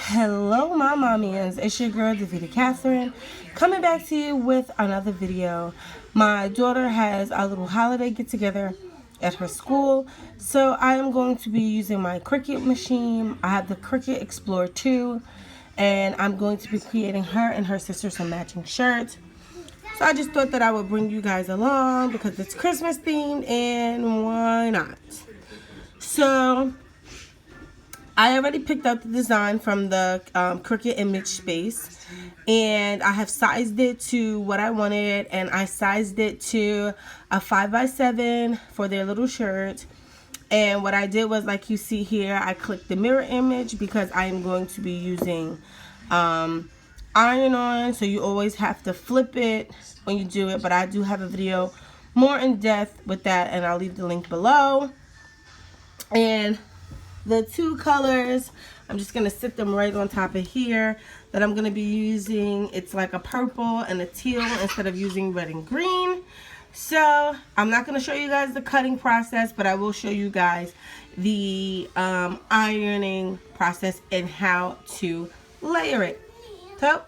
Hello my mommies, it's your girl Davita Catherine coming back to you with another video. My daughter has a little holiday get together at her school, so I am going to be using my Cricut machine. I have the Cricut Explorer 2 and I'm going to be creating her and her sister some matching shirts. So I just thought that I would bring you guys along because it's Christmas themed and why not? So I already picked out the design from the Cricut image space, and I have sized it to what I wanted, and I sized it to a 5x7 for their little shirt. And what I did was, like you see here, I clicked the mirror image because I am going to be using iron on, so you always have to flip it when you do it, but I do have a video more in depth with that, and I'll leave the link below. And the two colors, I'm just going to sit them right on top of here that I'm going to be using. It's like a purple and a teal instead of using red and green. So I'm not going to show you guys the cutting process, but I will show you guys the ironing process and how to layer it. So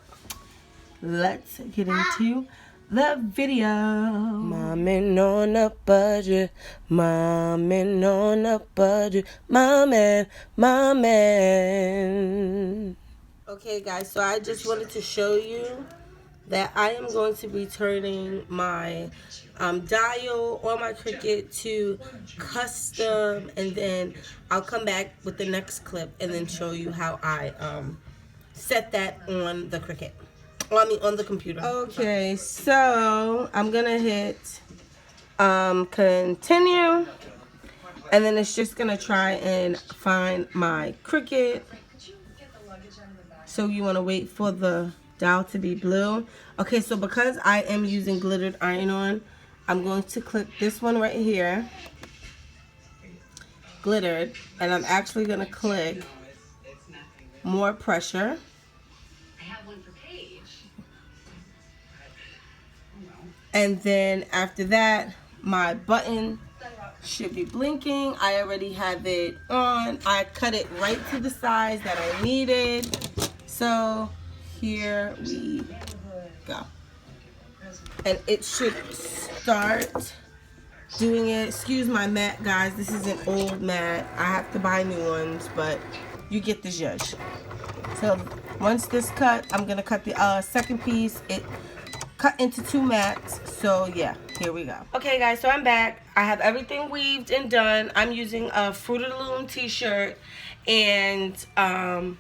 let's get into the video. Momming on a budget, momming on a budget, mommin'. Okay guys, so I just wanted to show you that I am going to be turning my dial on my Cricut to custom, and then I'll come back with the next clip and then show you how I set that on the Cricut. On the computer. Okay, so I'm gonna hit continue, and then it's just gonna try and find my Cricut. So you want to wait for the dial to be blue. Okay, so because I am using glittered iron-on, I'm going to click this one right here, glittered, and I'm actually gonna click more pressure. And then after that, my button should be blinking. I already have it on. I cut it right to the size that I needed. So here we go. And it should start doing it. Excuse my mat, guys. This is an old mat. I have to buy new ones, but you get the judge. So once this cut, I'm going to cut the second piece. It cut into two mats, so yeah, here we go. Okay guys, so I'm back. I have everything weaved and done. I'm using a Fruit of the Loom t-shirt, and I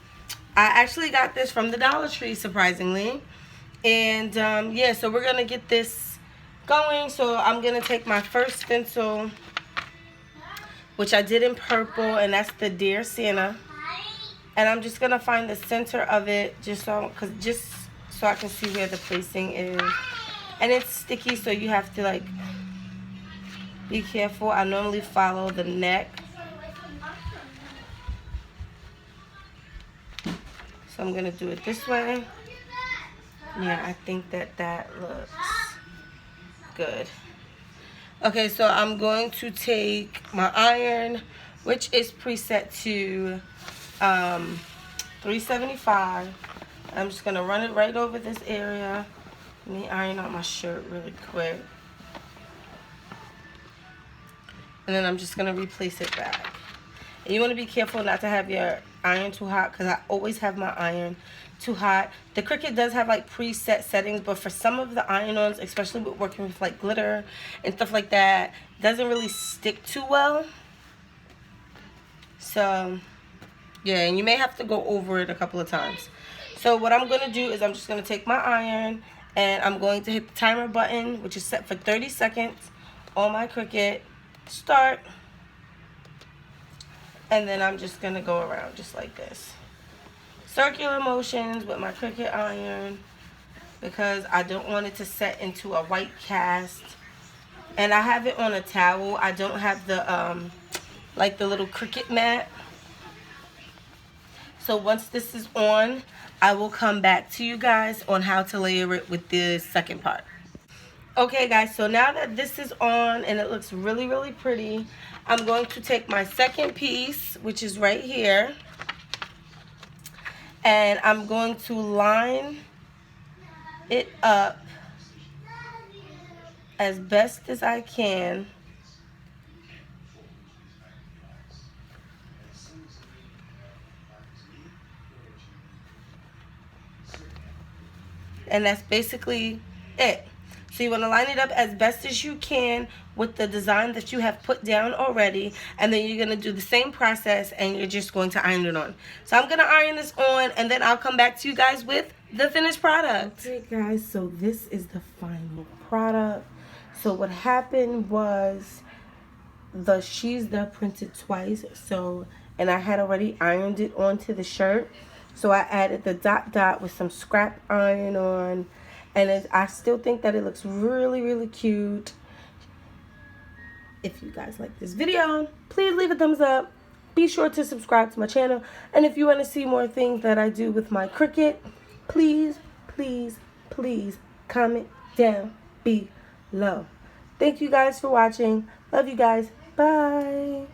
actually got this from the Dollar Tree, surprisingly. And yeah, so we're gonna get this going. So I'm gonna take my first stencil, which I did in purple, and that's the Dear Santa, and I'm just gonna find the center of it just so I can see where the placing is. And it's sticky, so you have to like be careful. I normally follow the neck, so I'm gonna do it this way. Yeah, I think that looks good. Okay, so I'm going to take my iron, which is preset to 375. I'm just going to run it right over this area. Let me iron out my shirt really quick. And then I'm just going to replace it back. And you want to be careful not to have your iron too hot, because I always have my iron too hot. The Cricut does have like preset settings, but for some of the iron-ons, especially with working with like glitter and stuff like that, it doesn't really stick too well. So yeah, and you may have to go over it a couple of times. So what I'm going to do is I'm just going to take my iron, and I'm going to hit the timer button, which is set for 30 seconds on my Cricut. Start. And then I'm just going to go around just like this. Circular motions with my Cricut iron, because I don't want it to set into a white cast. And I have it on a towel. I don't have the like the little Cricut mat. So once this is on, I will come back to you guys on how to layer it with the second part. Okay guys, so now that this is on and it looks really, really pretty, I'm going to take my second piece, which is right here, And I'm going to line it up as best as I can. And that's basically it. So you want to line it up as best as you can with the design that you have put down already. And then you're going to do the same process and you're just going to iron it on. So I'm going to iron this on and then I'll come back to you guys with the finished product. Okay guys, so this is the final product. So what happened was she's printed twice. So, and I had already ironed it onto the shirt. So I added the dot with some scrap iron on. And I still think that it looks really, really cute. If you guys like this video, please leave a thumbs up. Be sure to subscribe to my channel. And if you want to see more things that I do with my Cricut, please, please, please comment down below. Thank you guys for watching. Love you guys. Bye.